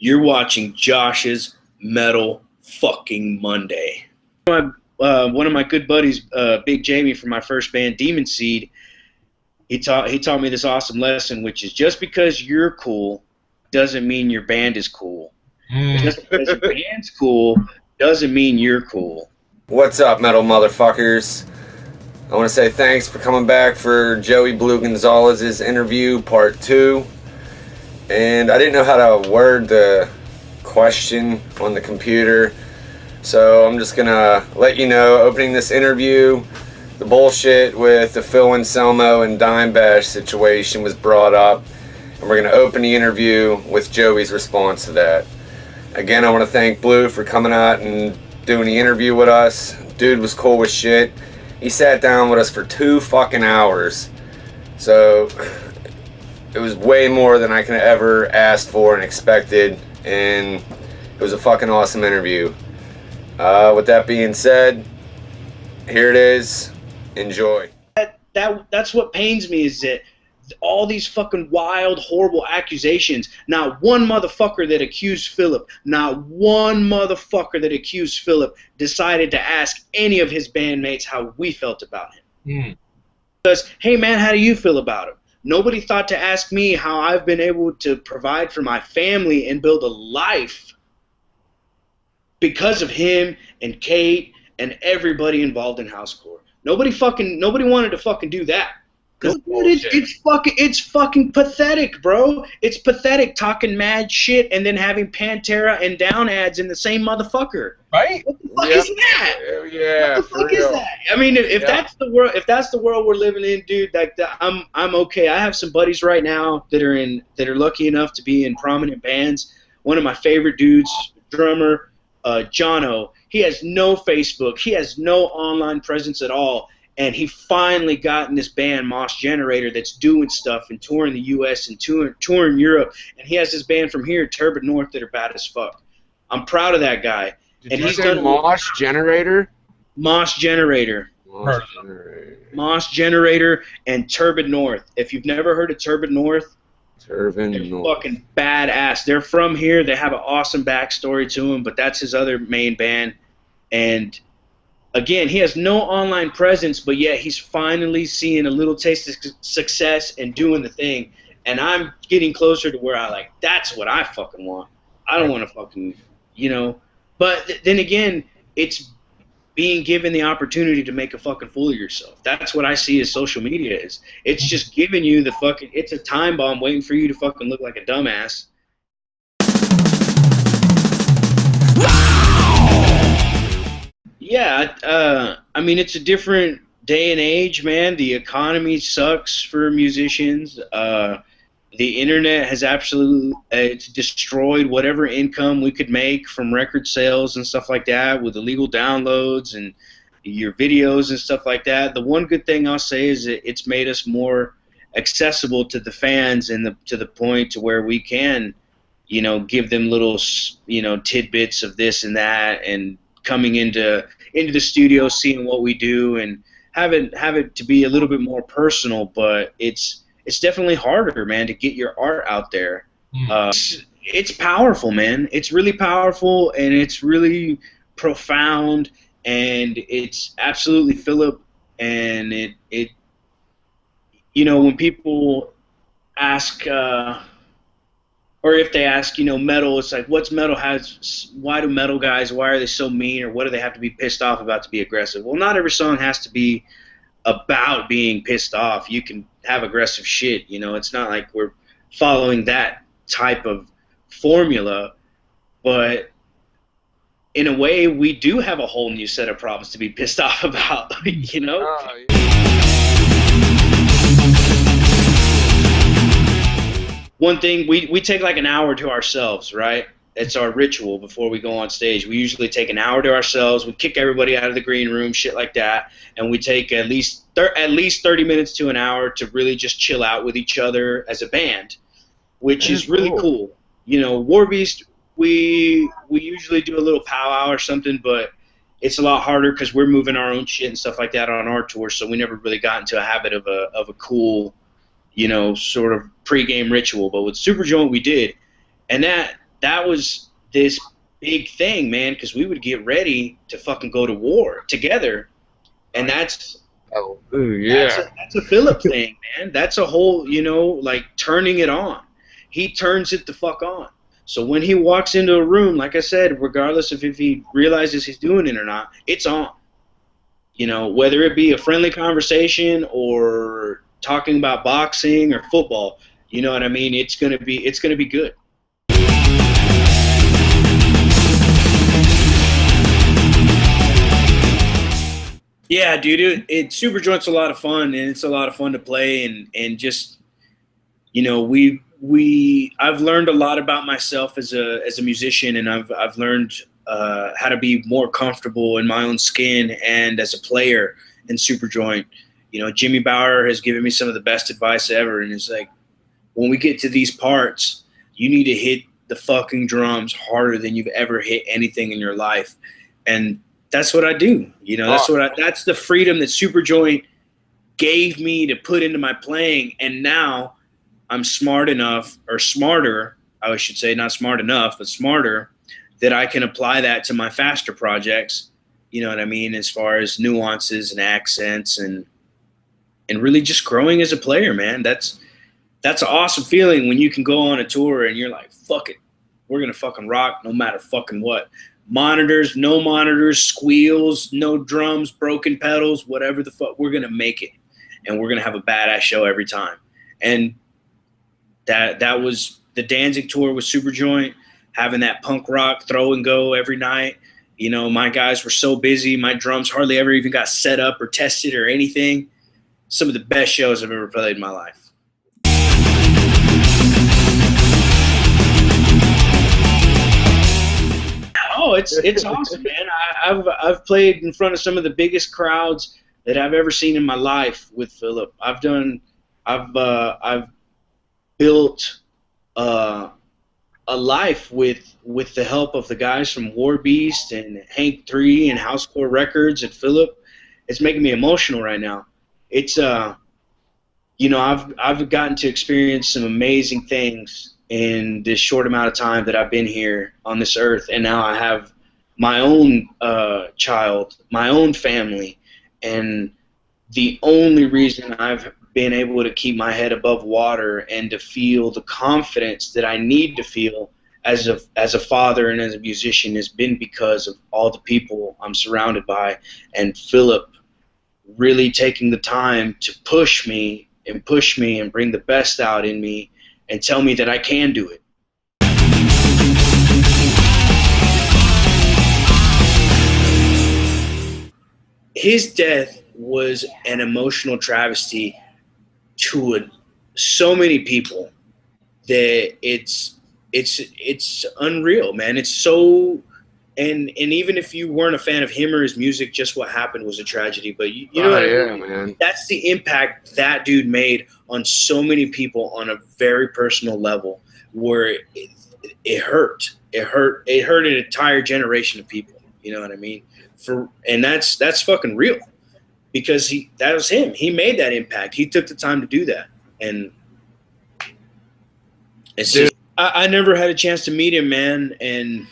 You're watching Josh's Metal Fucking Monday. One of my good buddies, Big Jamie from my first band, Demon Seed, he taught me this awesome lesson, which is just because you're cool doesn't mean your band is cool. Just because your band's cool doesn't mean you're cool. What's up, metal motherfuckers? I want to say thanks for coming back for Joey Gonzalez's interview, part 2. And I didn't know how to word the question on the computer, so I'm just gonna let you know, opening this interview, the bullshit with the Phil Anselmo and Dimebag situation was brought up, and we're gonna open the interview with Joey's response to that. Again, I want to thank Blue for coming out and doing the interview with us. Dude was cool with shit. He sat down with us for 2 fucking hours, so it was way more than I could have ever asked for and expected, and it was a fucking awesome interview. With that being said, here it is. Enjoy. That's what pains me, is that all these fucking wild, horrible accusations. Not one motherfucker that accused Philip, decided to ask any of his bandmates how we felt about him. Because, hey man, how do you feel about him? Nobody thought to ask me how I've been able to provide for my family and build a life because of him and Kate and everybody involved in housecore. Nobody wanted to fucking do that. Dude, it's fucking pathetic, bro. It's pathetic talking mad shit and then having Pantera and Down ads in the same motherfucker. Right? What the fuck is that? Yeah, what the fuck is that? I mean, if that's the world we're living in, dude, I'm okay. I have some buddies right now that are lucky enough to be in prominent bands. One of my favorite dudes, drummer, Jono. He has no Facebook. He has no online presence at all. And he finally got in this band, Moss Generator, that's doing stuff and touring the U.S. and touring Europe. And he has this band from here, Turbid North, that are bad as fuck. I'm proud of that guy. Did you say Moss Generator? Moss Generator. Moss Generator and Turbid North. If you've never heard of Turbid North, they're fucking badass. They're from here. They have an awesome backstory to them, but that's his other main band. And again, he has no online presence, but yet he's finally seeing a little taste of success and doing the thing. And I'm getting closer to where that's what I fucking want. I don't want to fucking, But then again, it's being given the opportunity to make a fucking fool of yourself. That's what I see as social media is. It's just giving you it's a time bomb waiting for you to fucking look like a dumbass. Yeah, I mean, it's a different day and age, man. The economy sucks for musicians. The internet has it's destroyed whatever income we could make from record sales and stuff like that with illegal downloads and your videos and stuff like that. The one good thing I'll say is that it's made us more accessible to the fans and to the point to where we can, give them little, tidbits of this and that, and coming into the studio, seeing what we do, and have it to be a little bit more personal. But it's definitely harder, man, to get your art out there. It's powerful, man. It's really powerful, and it's really profound, and it's absolutely Philip. And it when people ask, or if they ask, metal, it's like, what's metal why do metal guys, why are they so mean, or what do they have to be pissed off about to be aggressive? Well, not every song has to be about being pissed off. You can have aggressive shit, it's not like we're following that type of formula, but in a way, we do have a whole new set of problems to be pissed off about, One thing, we take like an hour to ourselves, right? It's our ritual before we go on stage. We usually take an hour to ourselves. We kick everybody out of the green room, shit like that, and we take at least 30 minutes to an hour to really just chill out with each other as a band, which is really cool. Warbeast, we usually do a little powwow or something, but it's a lot harder because we're moving our own shit and stuff like that on our tour, so we never really got into a habit of a cool, sort of pregame ritual. But with Superjoint, we did, and that that was this big thing, man, because we would get ready to fucking go to war together, and that's that's a Philip thing, man. That's a whole, you know, like turning it on. He turns it the fuck on. So when he walks into a room, like I said, regardless of if he realizes he's doing it or not, it's on. You know, whether it be a friendly conversation or talking about boxing or football, you know what I mean? It's gonna be good. Yeah, dude, Superjoint's a lot of fun, and it's a lot of fun to play, and just, you know, I've learned a lot about myself as a musician, and I've learned how to be more comfortable in my own skin and as a player in Superjoint. You know, Jimmy Bauer has given me some of the best advice ever, and it's like, when we get to these parts, you need to hit the fucking drums harder than you've ever hit anything in your life, and that's what I do. You know, that's the freedom that Superjoint gave me to put into my playing, and now I'm smart enough, or smarter, I should say, not smart enough, but smarter, that I can apply that to my faster projects, you know what I mean, as far as nuances and accents and really just growing as a player, man. That's an awesome feeling when you can go on a tour and you're like, fuck it, we're going to fucking rock no matter fucking what. Monitors, no monitors, squeals, no drums, broken pedals, whatever the fuck, we're going to make it. And we're going to have a badass show every time. And that was the Danzig tour with Superjoint, having that punk rock throw and go every night. You know, my guys were so busy. My drums hardly ever even got set up or tested or anything. Some of the best shows I've ever played in my life. Oh, it's awesome, man. I've played in front of some of the biggest crowds that I've ever seen in my life with Philip. I've built a life with the help of the guys from Warbeast and Hank 3 and Housecore Records and Philip. It's making me emotional right now. It's you know, I've gotten to experience some amazing things in this short amount of time that I've been here on this earth, and now I have my own child, my own family, and the only reason I've been able to keep my head above water and to feel the confidence that I need to feel as a father and as a musician has been because of all the people I'm surrounded by, and Philip really taking the time to push me and bring the best out in me and tell me that I can do it. His death was an emotional travesty to so many people that it's unreal, man. It's so, and even if you weren't a fan of him or his music, just what happened was a tragedy. But you know what I mean? Man. That's the impact that dude made on so many people on a very personal level, where it hurt. It hurt an entire generation of people. You know what I mean? And that's fucking real, because that was him. He made that impact. He took the time to do that, and it's just, I never had a chance to meet him, man, and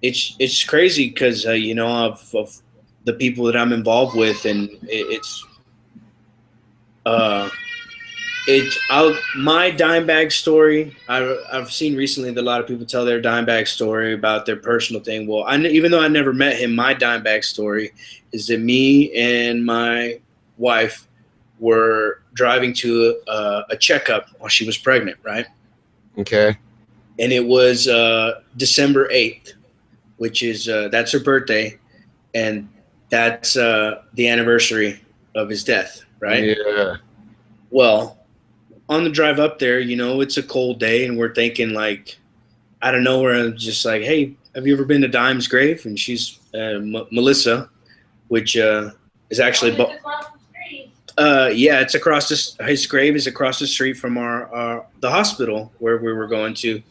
it's crazy because you know, of the people that I'm involved with, and my Dimebag story. I've seen recently that a lot of people tell their Dimebag story about their personal thing. Well, even though I never met him, my Dimebag story is that me and my wife were driving to a checkup while she was pregnant, right? Okay. And it was December 8th, which is that's her birthday, and that's the anniversary of his death, right? Yeah. Well, on the drive up there, you know, it's a cold day, and we're thinking, like, out of nowhere, just like, hey, have you ever been to Dime's grave? And she's Melissa, which is actually yeah, it's across his grave is across the street from the hospital where we were going to,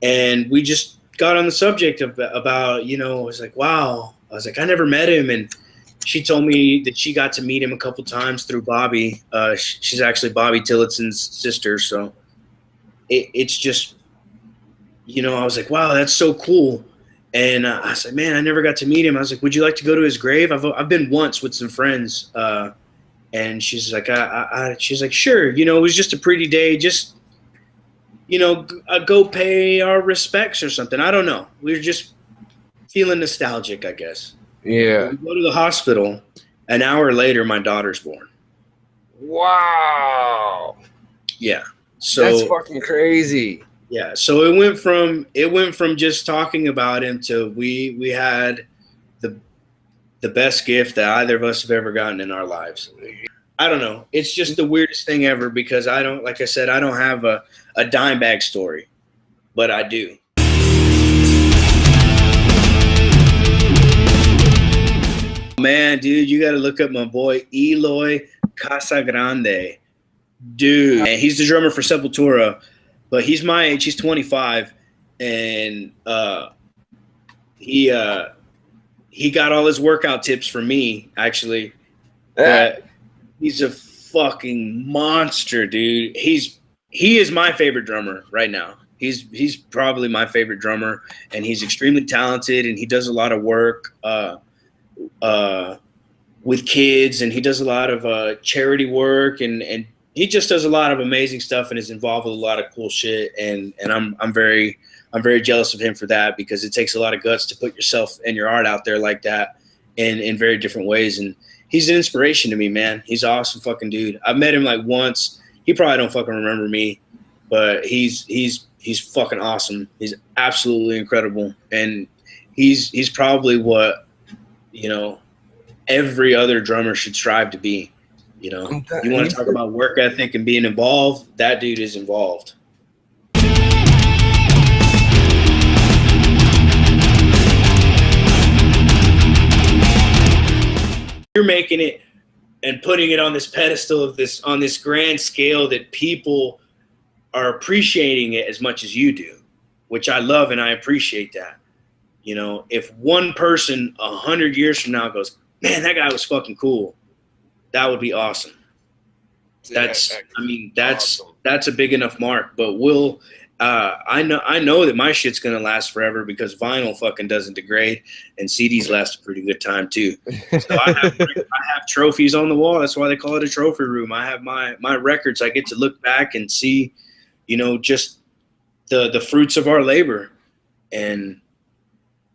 and we just got on the subject about, you know, I was like, wow, I was like, I never met him, and she told me that she got to meet him a couple times through Bobby. She's actually Bobby Tillotson's sister, so it's just, you know, I was like, wow, that's so cool. And I said, man, I never got to meet him. I was like, would you like to go to his grave? I've been once with some friends. And she's like, she's like, sure. You know, it was just a pretty day. Just, you know, go pay our respects or something. I don't know. We were just feeling nostalgic, I guess. Yeah. We go to the hospital. An hour later, my daughter's born. Wow. Yeah. So that's fucking crazy. Yeah. So it went from just talking about him to we had the best gift that either of us have ever gotten in our lives. I don't know. It's just the weirdest thing ever because I don't, like I said, I don't have a Dimebag Story, but I do. Man, dude, you got to look up my boy Eloy Casagrande. Dude, man, he's the drummer for Sepultura, but he's my age. He's 25, and he got all his workout tips from me, actually. But he's a fucking monster, dude. He is my favorite drummer right now. He's probably my favorite drummer, and he's extremely talented, and he does a lot of work with kids, and he does a lot of charity work, and he just does a lot of amazing stuff and is involved with a lot of cool shit. And I'm very jealous of him for that, because it takes a lot of guts to put yourself and your art out there like that in very different ways. And he's an inspiration to me, man. He's an awesome fucking dude. I've met him like once. He probably don't fucking remember me, but he's fucking awesome. He's absolutely incredible. And he's probably what, you know, every other drummer should strive to be. You know, you want to talk about work ethic and being involved, that dude is involved. You're making it and putting it on this pedestal of this, on this grand scale, that people are appreciating it as much as you do, which I love, and I appreciate that. You know, if one person 100 years from now goes, man, that guy was fucking cool, that would be awesome. That's a big enough mark. But I know that my shit's gonna last forever, because vinyl fucking doesn't degrade, and CDs last a pretty good time too. So I have trophies on the wall. That's why they call it a trophy room. I have my records. I get to look back and see, you know, just the fruits of our labor. And,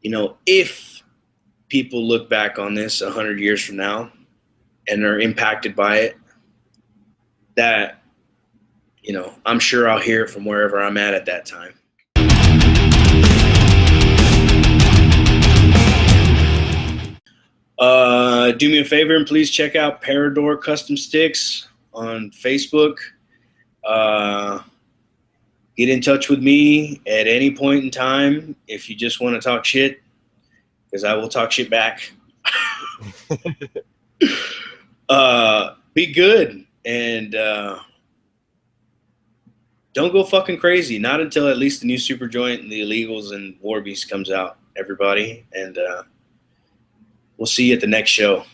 you know, if people look back on this 100 years from now and are impacted by it, that, you know, I'm sure I'll hear it from wherever I'm at that time. Do me a favor and please check out Parador Custom Sticks on Facebook. Get in touch with me at any point in time if you just want to talk shit, because I will talk shit back. Be good, and don't go fucking crazy. Not until at least the new Superjoint and the Illegals and Warbeast comes out, everybody. And we'll see you at the next show.